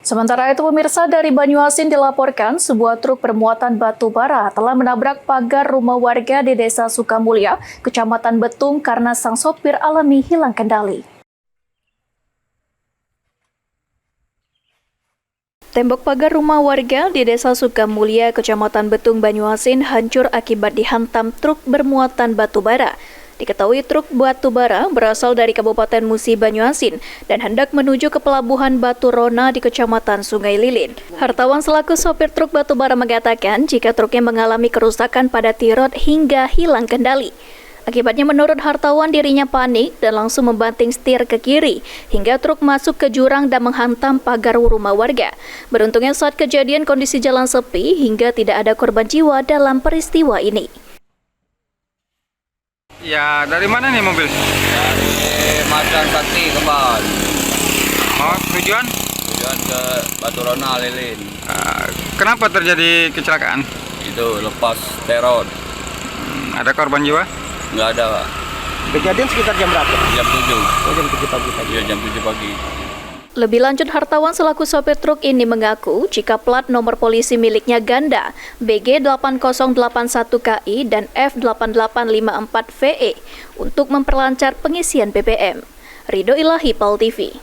Sementara itu, pemirsa, dari Banyuasin dilaporkan sebuah truk bermuatan batu bara telah menabrak pagar rumah warga di Desa Sukamulya, Kecamatan Betung karena sang sopir alami hilang kendali. Tembok pagar rumah warga di Desa Sukamulya, Kecamatan Betung, Banyuasin hancur akibat dihantam truk bermuatan batu bara. Diketahui truk batu bara berasal dari Kabupaten Musi, Banyuasin dan hendak menuju ke Pelabuhan Batu Rona di Kecamatan Sungai Lilin. Hartawan selaku sopir truk batu bara mengatakan jika truknya mengalami kerusakan pada tirot hingga hilang kendali. Akibatnya menurut Hartawan dirinya panik dan langsung membanting setir ke kiri hingga truk masuk ke jurang dan menghantam pagar rumah warga. Beruntungnya saat kejadian kondisi jalan sepi hingga tidak ada korban jiwa dalam peristiwa ini. Ya, dari mana nih mobil? Dari Macan Sakti Kembar. Oh, tujuan? Tujuan ke Batu Rona Lilin. Kenapa terjadi kecelakaan? Itu lepas terot. Ada korban jiwa? Nggak ada, Pak. Kejadian sekitar jam berapa? Jam 7. Oh, jam 7 pagi tadi. Iya, jam 7 pagi. Lebih lanjut, Hartawan selaku sopir truk ini mengaku jika plat nomor polisi miliknya ganda BG 8081KI dan F8854VE untuk memperlancar pengisian BBM. Ridho Ilahi, PAL TV.